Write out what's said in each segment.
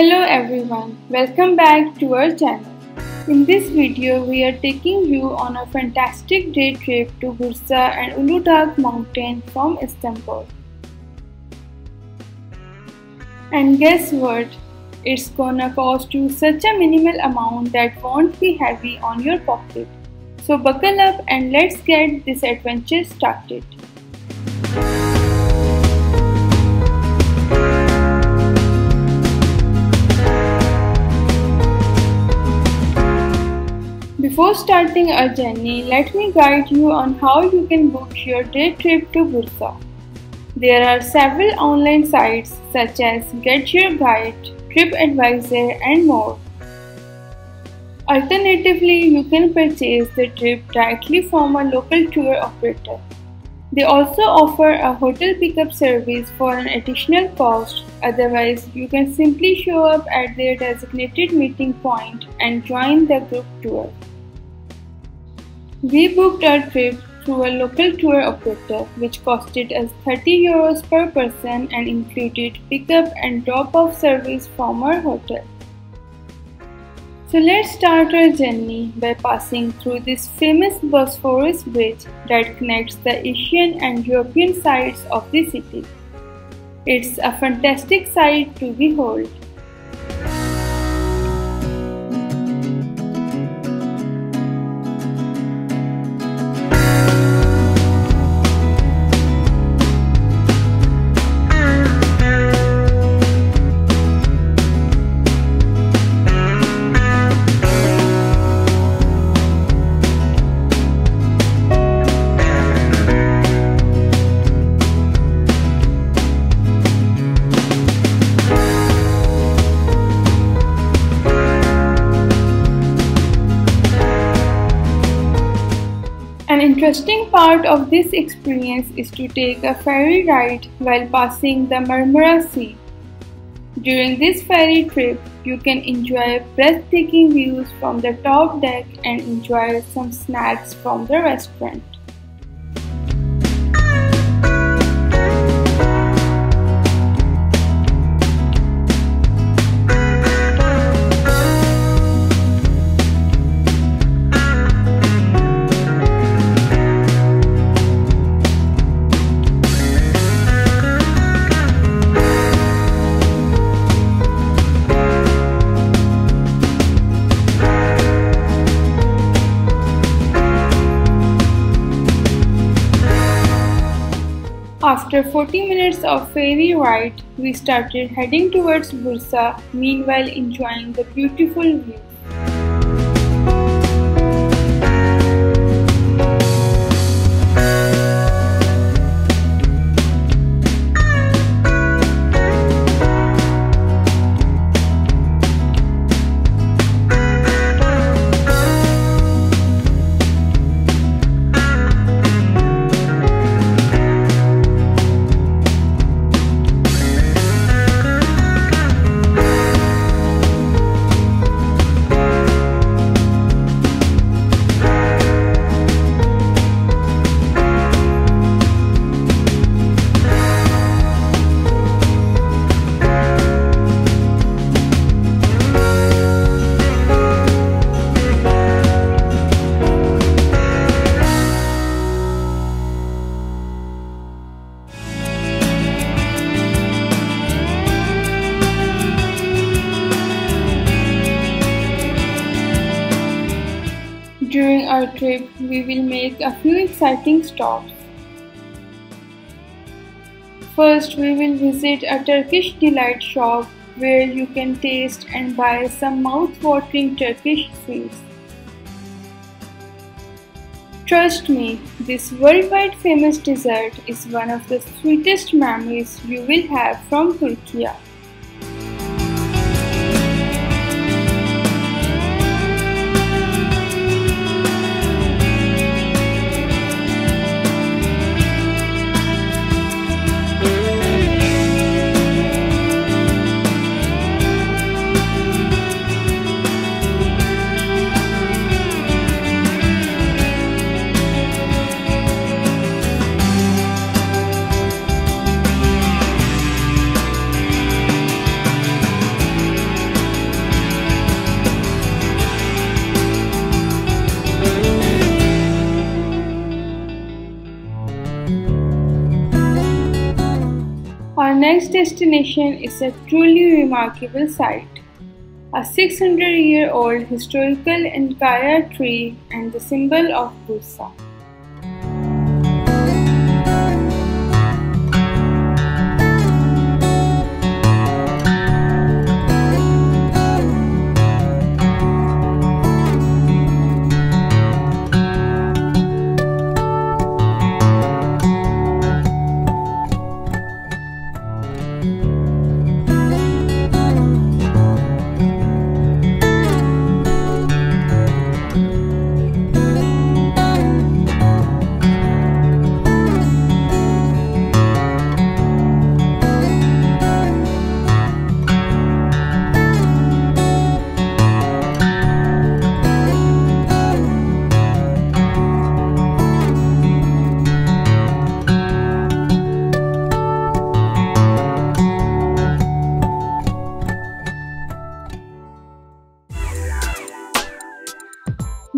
Hello everyone, welcome back to our channel. In this video, we are taking you on a fantastic day trip to Bursa and Uludag Mountain from Istanbul. And guess what? It's gonna cost you such a minimal amount that won't be heavy on your pocket. So buckle up and let's get this adventure started. Before starting our journey, let me guide you on how you can book your day trip to Bursa. There are several online sites such as Get Your Guide, TripAdvisor and more. Alternatively, you can purchase the trip directly from a local tour operator. They also offer a hotel pickup service for an additional cost. Otherwise, you can simply show up at their designated meeting point and join the group tour. We booked our trip through a local tour operator, which costed us €30 per person and included pickup and drop-off service from our hotel. So let's start our journey by passing through this famous Bosphorus bridge that connects the Asian and European sides of the city. It's a fantastic sight to behold. An interesting part of this experience is to take a ferry ride while passing the Marmara Sea. During this ferry trip, you can enjoy breathtaking views from the top deck and enjoy some snacks from the restaurant. After 40 minutes of ferry ride, we started heading towards Bursa, meanwhile enjoying the beautiful view. During our trip, we will make a few exciting stops. First, we will visit a Turkish delight shop where you can taste and buy some mouth-watering Turkish sweets. Trust me, this worldwide famous dessert is one of the sweetest memories you will have from Turkey. Our next destination is a truly remarkable site, a 600-year-old historical Inkaya tree and the symbol of Bursa.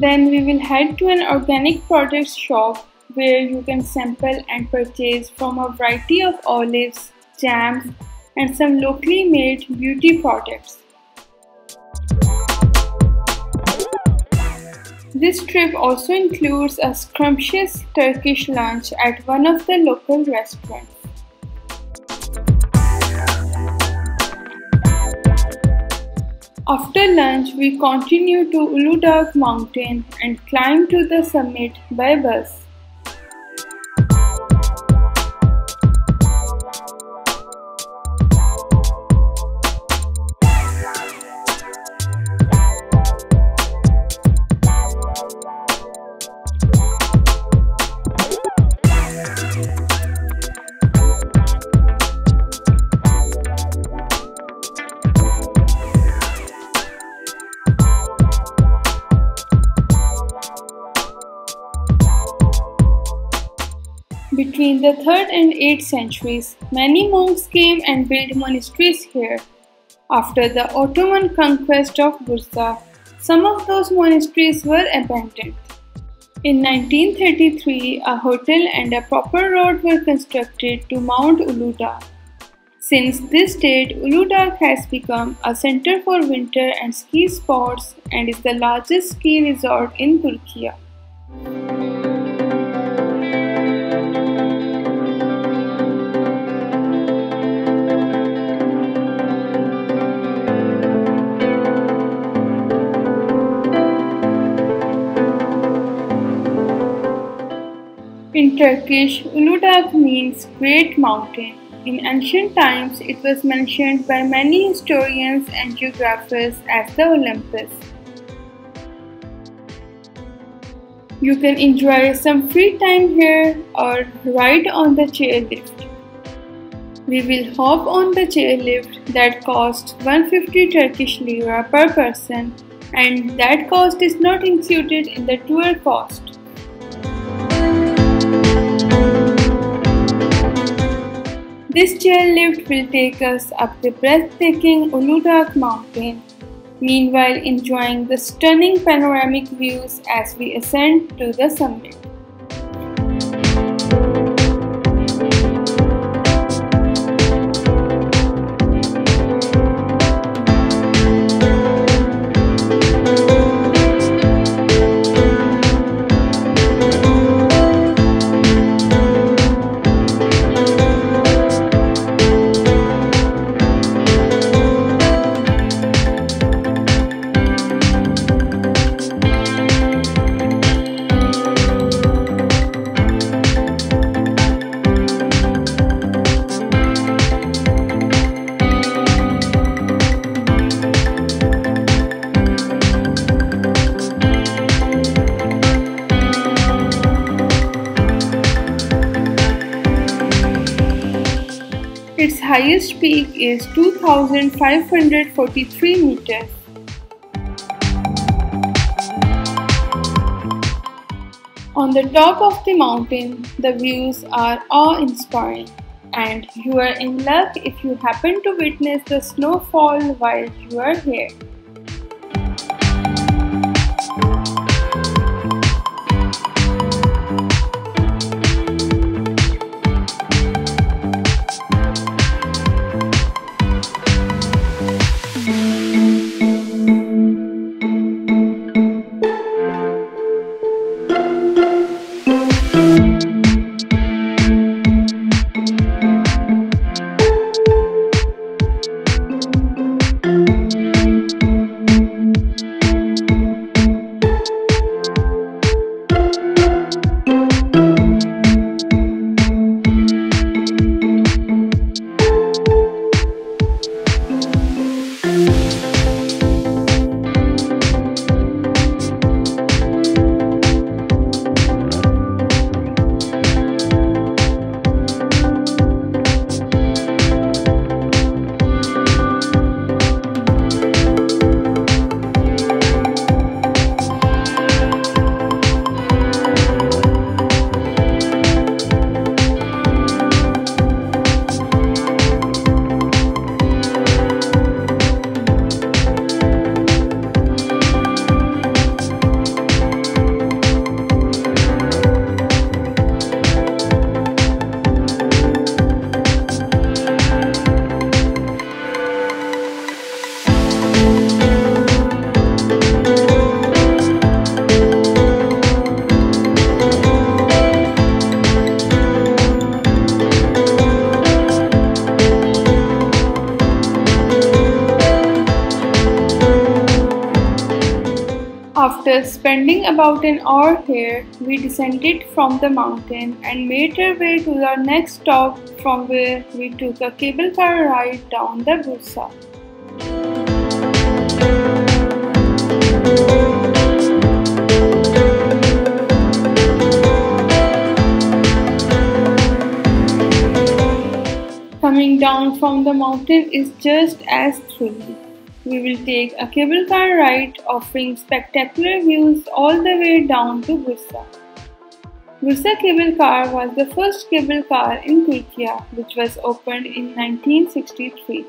Then we will head to an organic products shop where you can sample and purchase from a variety of olives, jams, and some locally made beauty products. This trip also includes a scrumptious Turkish lunch at one of the local restaurants. After lunch, we continue to Uludag Mountain and climb to the summit by bus. Between the 3rd and 8th centuries, many monks came and built monasteries here. After the Ottoman conquest of Bursa, some of those monasteries were abandoned. In 1933, a hotel and a proper road were constructed to Mount Uludag. Since this date, Uludag has become a center for winter and ski sports and is the largest ski resort in Turkey. In Turkish, Uludag means great mountain. In ancient times, it was mentioned by many historians and geographers as the Olympus. You can enjoy some free time here or ride on the chairlift. We will hop on the chairlift that costs 150 Turkish lira per person, and that cost is not included in the tour cost. This chairlift will take us up the breathtaking Uludag Mountain, meanwhile enjoying the stunning panoramic views as we ascend to the summit. Its highest peak is 2,543 meters. On the top of the mountain, the views are awe-inspiring, and you are in luck if you happen to witness the snowfall while you are here. After spending about an hour here, we descended from the mountain and made our way to our next stop, from where we took a cable car ride down the Bursa. Coming down from the mountain is just as thrilling. We will take a cable car ride offering spectacular views all the way down to Bursa. Bursa Cable Car was the first cable car in Turkey, which was opened in 1963.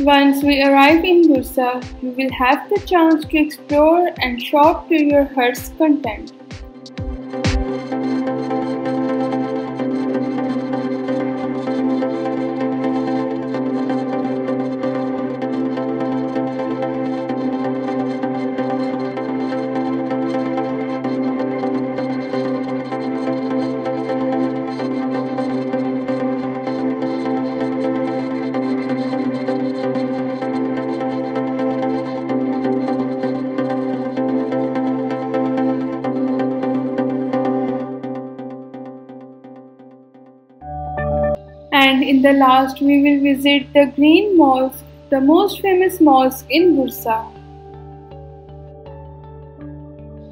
Once we arrive in Bursa, you will have the chance to explore and shop to your heart's content. And in the last, we will visit the Green Mosque, the most famous mosque in Bursa.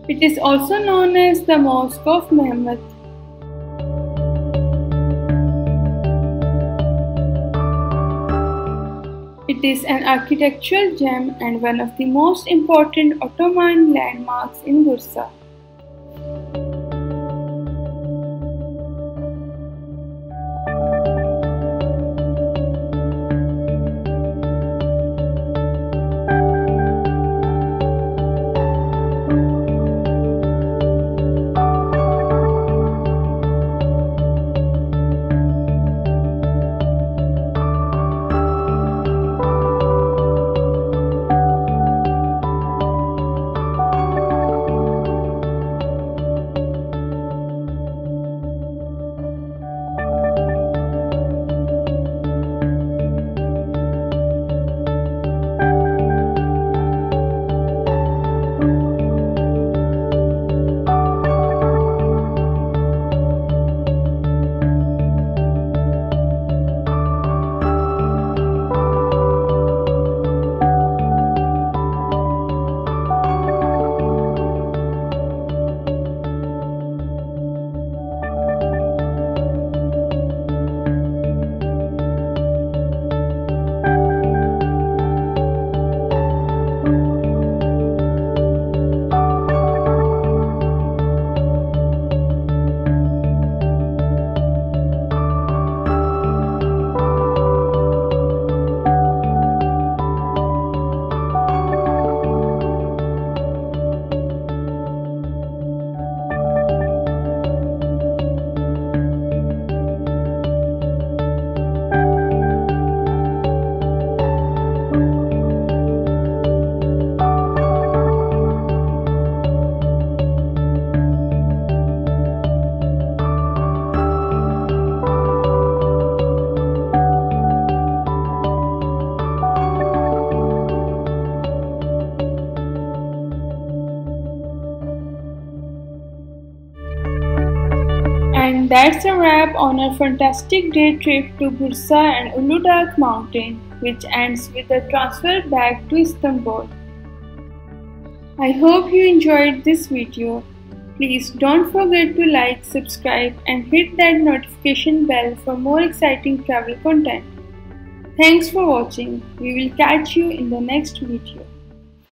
It is also known as the Mosque of Muhammad. It is an architectural gem and one of the most important Ottoman landmarks in Bursa. That's a wrap on our fantastic day trip to Bursa and Uludag Mountain, which ends with a transfer back to Istanbul. I hope you enjoyed this video. Please don't forget to like, subscribe and hit that notification bell for more exciting travel content. Thanks for watching. We will catch you in the next video.